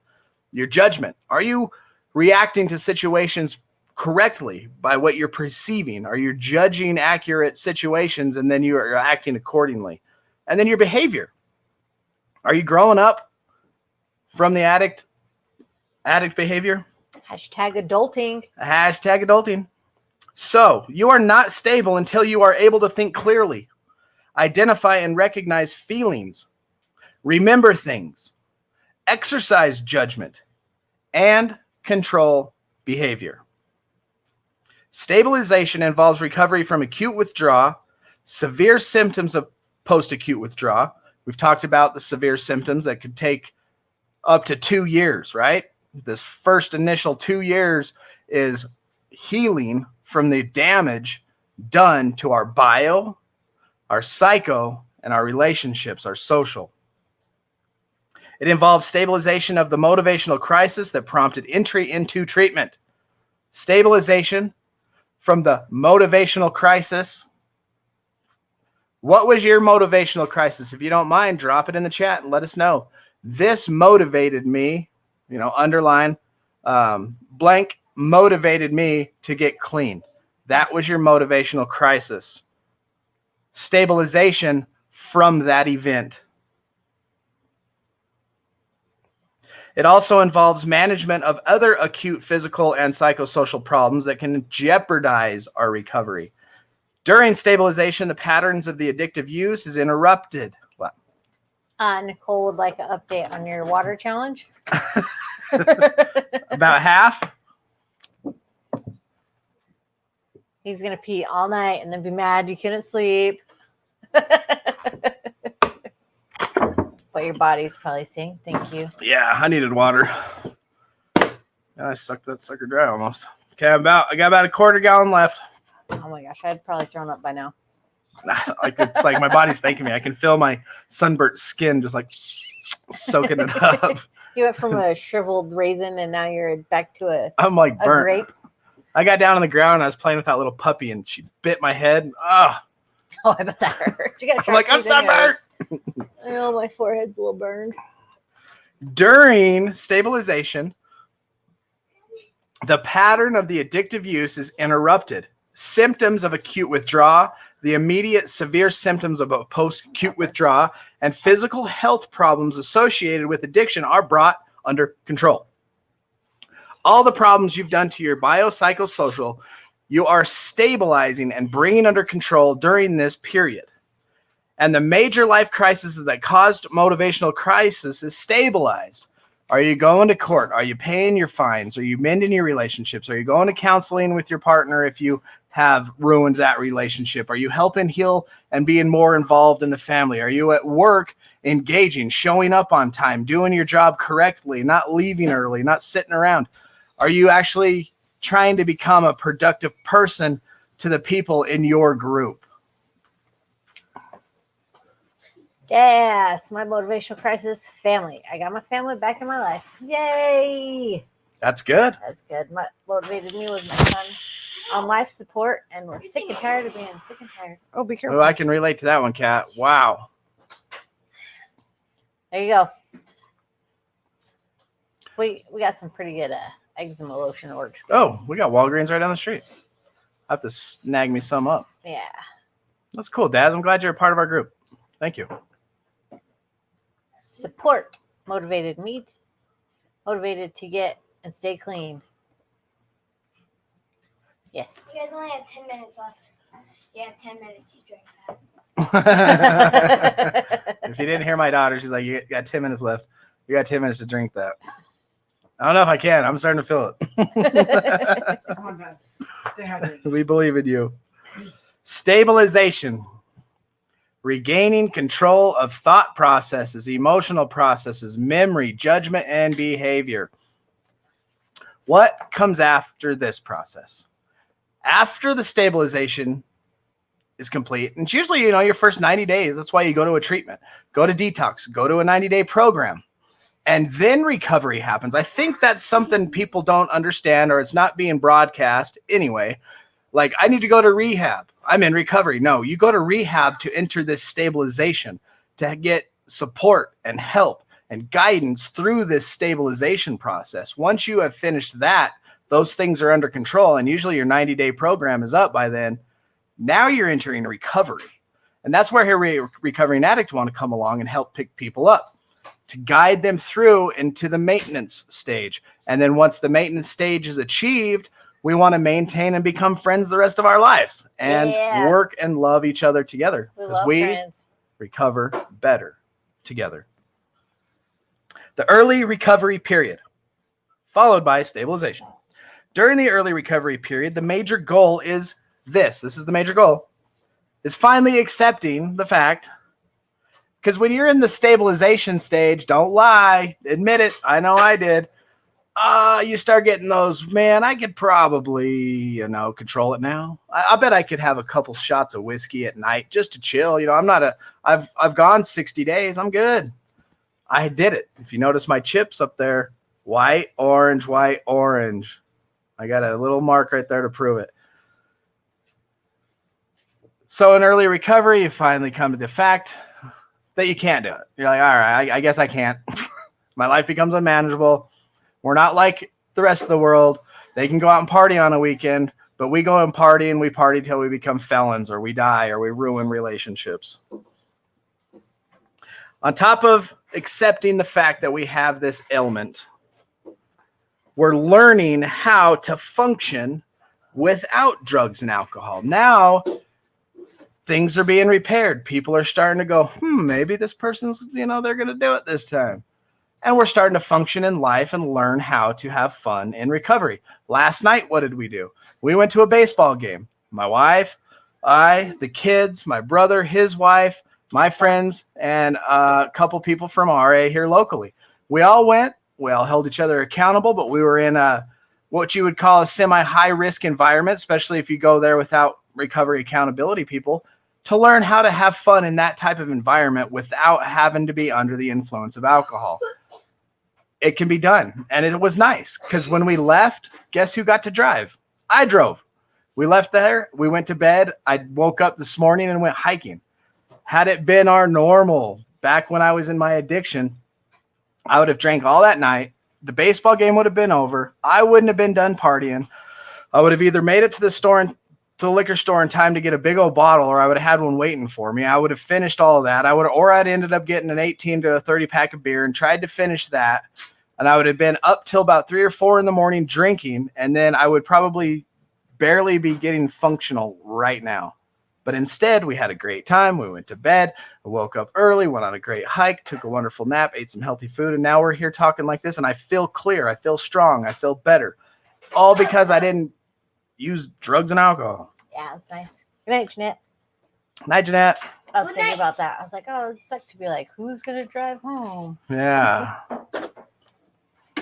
Your judgment. Are you reacting to situations correctly by what you're perceiving? Are you judging accurate situations and then you are acting accordingly? And then your behavior. Are you growing up from the addict behavior? Hashtag adulting. Hashtag adulting. So you are not stable until you are able to think clearly, identify and recognize feelings, remember things, exercise judgment, and control behavior. Stabilization involves recovery from acute withdrawal, severe symptoms of post-acute withdrawal. We've talked about the severe symptoms that could take up to 2 years, right? This first initial 2 years is healing from the damage done to our bio, our psycho, and our relationships, our social. It involves stabilization of the motivational crisis that prompted entry into treatment. Stabilization from the motivational crisis. What was your motivational crisis? If you don't mind, drop it in the chat and let us know. This motivated me, underline, blank motivated me to get clean. That was your motivational crisis. Stabilization from that event. It also involves management of other acute physical and psychosocial problems that can jeopardize our recovery. During stabilization, the patterns of the addictive use is interrupted. What? Nicole would like an update on your water challenge. About half. He's going to pee all night and then be mad you couldn't sleep. What your body's probably saying. Thank you. Yeah, I needed water. And I sucked that sucker dry almost. Okay, I got about a quarter gallon left. Oh my gosh, I'd probably thrown up by now. It's like my body's thanking me. I can feel my sunburnt skin just like soaking it up. You went from a shriveled raisin and now you're back to I'm like a burnt. grape. I got down on the ground and I was playing with that little puppy and she bit my head. Oh, I bet that hurt. You got I'm like, I'm sunburnt. I know my forehead's a little burned. During stabilization, the pattern of the addictive use is interrupted. Symptoms of acute withdrawal, the immediate severe symptoms of a post-acute withdrawal, and physical health problems associated with addiction are brought under control. All the problems you've done to your biopsychosocial, you are stabilizing and bringing under control during this period. And the major life crisis that caused motivational crisis is stabilized. Are you going to court? Are you paying your fines? Are you mending your relationships? Are you going to counseling with your partner if you have ruined that relationship? Are you helping heal and being more involved in the family? Are you at work engaging, showing up on time, doing your job correctly, not leaving early, not sitting around? Are you actually trying to become a productive person to the people in your group? Yes, my motivational crisis, family. I got my family back in my life. Yay! That's good. That's good. What motivated me was my son on life support and was sick and tired of being sick and tired. Oh, be careful. Oh, I can relate to that one, Kat. Wow. There you go. We got some pretty good eczema lotion that works good. Oh, we got Walgreens right down the street. I have to snag me some up. Yeah. That's cool, Dad. I'm glad you're a part of our group. Thank you. Support motivated me, motivated to get and stay clean. Yes. You guys only have 10 minutes left. You have 10 minutes to drink that. If you didn't hear my daughter, she's like, you got 10 minutes left. You got 10 minutes to drink that. I don't know if I can. I'm starting to feel it. Come on, man. Stay hydrated. We believe in you. Stabilization. Regaining control of thought processes, emotional processes, memory, judgment, and behavior. What comes after this process? After the stabilization is complete, and it's usually, your first 90 days. That's why you go to a treatment, go to detox, go to a 90-day program, and then recovery happens. I think that's something people don't understand, or it's not being broadcast anyway. Like, I need to go to rehab. I'm in recovery. No, you go to rehab to enter this stabilization, to get support and help and guidance through this stabilization process. Once you have finished that, those things are under control, and usually your 90-day program is up by then. Now you're entering recovery. And that's where recovering addict want to come along and help pick people up, to guide them through into the maintenance stage. And then once the maintenance stage is achieved, we want to maintain and become friends the rest of our lives and work and love each other together, because we recover better together. The early recovery period, followed by stabilization. During the early recovery period, the major goal is this is the major goal, is finally accepting the fact, because when you're in the stabilization stage, don't lie, admit it, I know I did, you start getting those, man, I could probably, control it now. I bet I could have a couple shots of whiskey at night just to chill. I've gone 60 days. I'm good. I did it. If you notice my chips up there, white, orange, white, orange. I got a little mark right there to prove it. So in early recovery, you finally come to the fact that you can't do it. You're like, all right, I guess I can't. My life becomes unmanageable. We're not like the rest of the world. They can go out and party on a weekend, but we go and we party till we become felons, or we die, or we ruin relationships. On top of accepting the fact that we have this ailment, we're learning how to function without drugs and alcohol. Now, things are being repaired. People are starting to go, maybe this person's, they're going to do it this time. And we're starting to function in life and learn how to have fun in recovery. Last night, what did we do? We went to a baseball game. My wife, I, the kids, my brother, his wife, my friends, and a couple people from RA here locally. We all went. We all held each other accountable, but we were in what you would call a semi-high risk environment, especially if you go there without recovery accountability people, to learn how to have fun in that type of environment without having to be under the influence of alcohol. It can be done. And it was nice, because when we left, guess who got to drive? I drove. We left there. We went to bed. I woke up this morning and went hiking. Had it been our normal back when I was in my addiction, I would have drank all that night. The baseball game would have been over. I wouldn't have been done partying. I would have either made it to the liquor store in time to get a big old bottle, or I would have had one waiting for me. I would have finished all of that. I'd ended up getting an 18 to a 30 pack of beer and tried to finish that. And I would have been up till about 3 or 4 in the morning drinking. And then I would probably barely be getting functional right now. But instead, we had a great time. We went to bed. I woke up early, went on a great hike, took a wonderful nap, ate some healthy food. And now we're here talking like this. And I feel clear. I feel strong. I feel better. All because I didn't use drugs and alcohol. Yeah, it's nice. Good night, Jeanette. Night, Jeanette. I was thinking about that. I was like, oh, it sucks to be like, who's going to drive home? Yeah.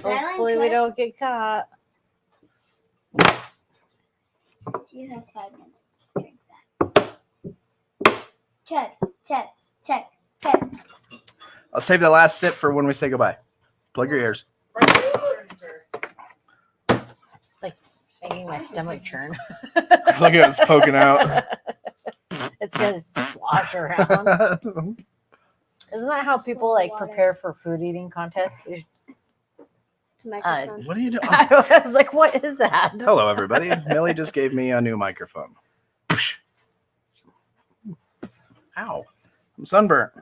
Hopefully we don't get caught. You have 5 minutes to drink that. Check. I'll save the last sip for when we say goodbye. Plug your ears. It's like making my stomach churn. Look at it, it's poking out. It's going to slosh around. Isn't that how people like prepare for food eating contests? Microphone. What are you doing? I was like, what is that? Hello, everybody. Millie just gave me a new microphone. Ow. I'm sunburnt.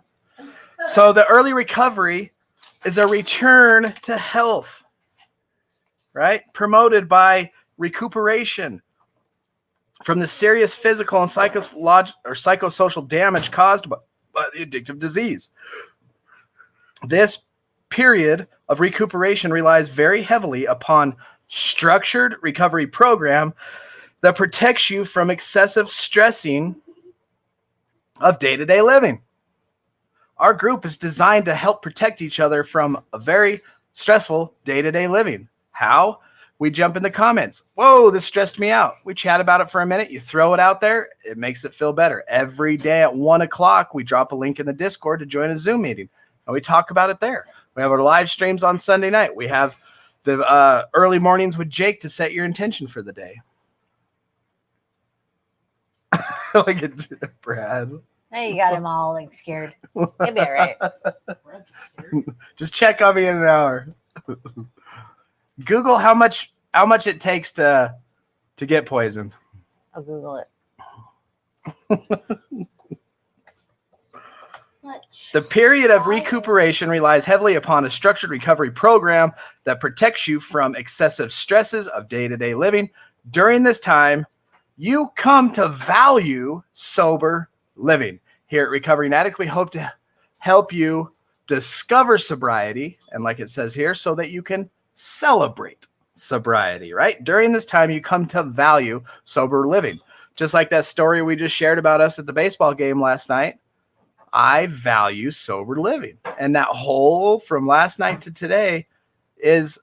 So the early recovery is a return to health, right? Promoted by recuperation from the serious physical and psychosocial damage caused by the addictive disease. This period of recuperation relies very heavily upon structured recovery program that protects you from excessive stressing of day-to-day living. Our group is designed to help protect each other from a very stressful day-to-day living. How? We jump in the comments. Whoa, this stressed me out. We chat about it for a minute. You throw it out there. It makes it feel better. Every day at 1 o'clock, we drop a link in the Discord to join a Zoom meeting. And we talk about it there. We have our live streams on Sunday night. We have the early mornings with Jake to set your intention for the day. Look at Brad. Now you got him all like scared. He'll be all right. That's scary. Just check on me in an hour. Google how much it takes to get poisoned. I'll Google it. Much. The period of recuperation relies heavily upon a structured recovery program that protects you from excessive stresses of day-to-day living. During this time, you come to value sober living. Here at Recovering Addict, we hope to help you discover sobriety, and like it says here, so that you can celebrate sobriety, right? During this time, you come to value sober living. Just like that story we just shared about us at the baseball game last night. I value sober living. And that whole from last night to today is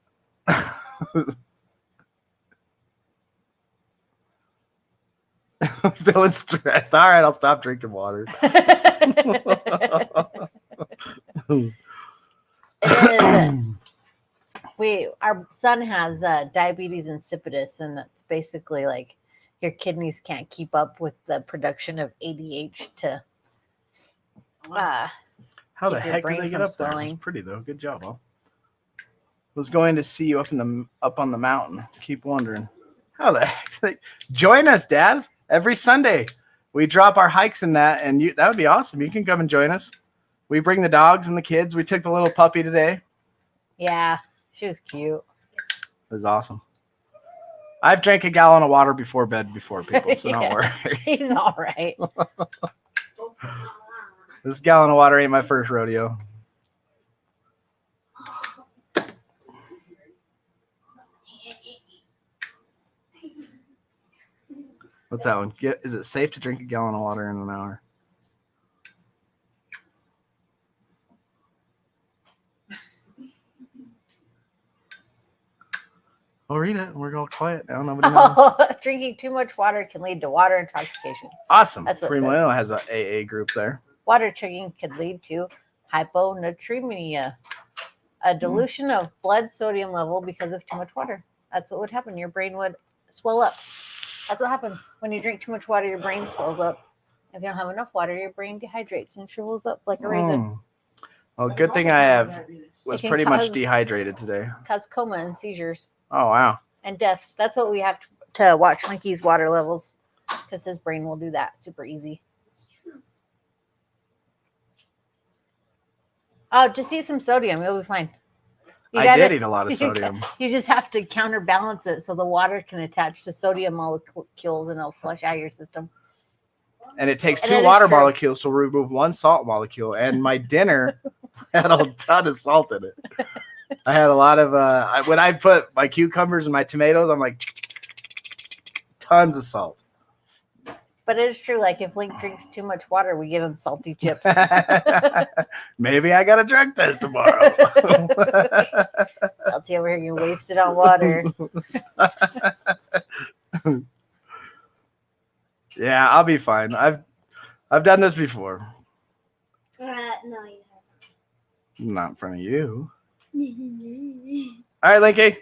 feeling stressed. All right, I'll stop drinking water. Our son has diabetes insipidus, and that's basically like your kidneys can't keep up with the production of ADH to How the keep your heck did brain they get from up there? It swelling. was pretty though. Good job, Bob. Was going to see you up on the mountain. Keep wondering how the heck join us, Daz. Every Sunday we drop our hikes in that, and that would be awesome. You can come and join us. We bring the dogs and the kids. We took the little puppy today. Yeah, she was cute. It was awesome. I've drank a gallon of water before bed before, people, so don't Yeah. worry. He's all right. This gallon of water ain't my first rodeo. What's that one? Is it safe to drink a gallon of water in an hour? I'll read it. We're all quiet now. Nobody knows. Drinking too much water can lead to water intoxication. Awesome. That's what it Premillennial has an AA group there. Water drinking could lead to hyponatremia, a dilution of blood sodium level because of too much water. That's what would happen. Your brain would swell up. That's what happens when you drink too much water. Your brain swells up. If you don't have enough water, your brain dehydrates and shrivels up like a raisin. Well, good thing I was It can pretty much cause- dehydrated today. Cause coma and seizures Oh, wow. and death. That's what we have to watch Linky's water levels, because his brain will do that super easy. Oh, just eat some sodium. You'll be fine. I did eat a lot of sodium. You just have to counterbalance it so the water can attach to sodium molecules and it'll flush out your system. And it takes And 2 that is water true. molecules to remove 1 salt molecule. And my dinner had a ton of salt in it. I had a lot of, when I put my cucumbers and my tomatoes, I'm like, tons of salt. But it is true. Like if Link drinks too much water, we give him salty chips. Maybe I got a drug test tomorrow. I'll tell you, we're going to waste it on water. Yeah, I'll be fine. I've done this before. No, you Not in front of you. haven't. All right, Linky.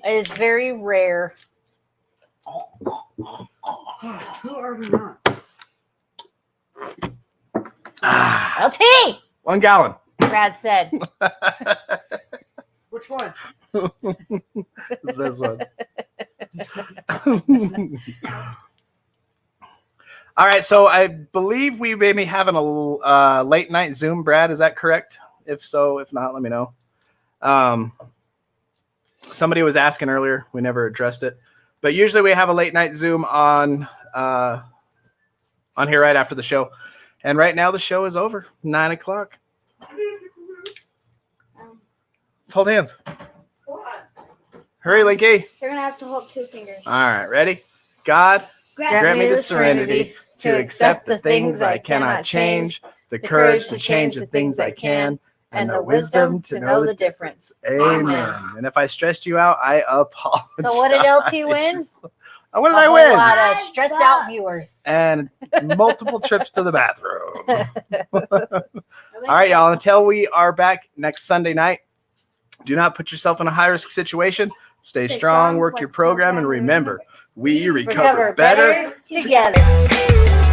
It is very rare. Who are we not? LT! 1 gallon. Brad said. Which one? This one. All right, so I believe we may be having a late night Zoom, Brad. Is that correct? If so, if not, let me know. Somebody was asking earlier. We never addressed it. But usually we have a late night Zoom on here right after the show. And right now the show is over, 9 o'clock. Let's hold hands. Hurry, Linky. You're gonna have to hold 2 fingers. All right, ready? God, grant me the serenity to accept the things I cannot change, the courage to change the things I can, and the wisdom to know the difference. Amen. And if I stressed you out, I apologize. So what did LT win? What did A I whole win? lot of stressed out viewers. And multiple trips to the bathroom. All right, y'all. Until we are back next Sunday night, do not put yourself in a high-risk situation. Stay strong, work your program, and remember, we recover Recover better better together.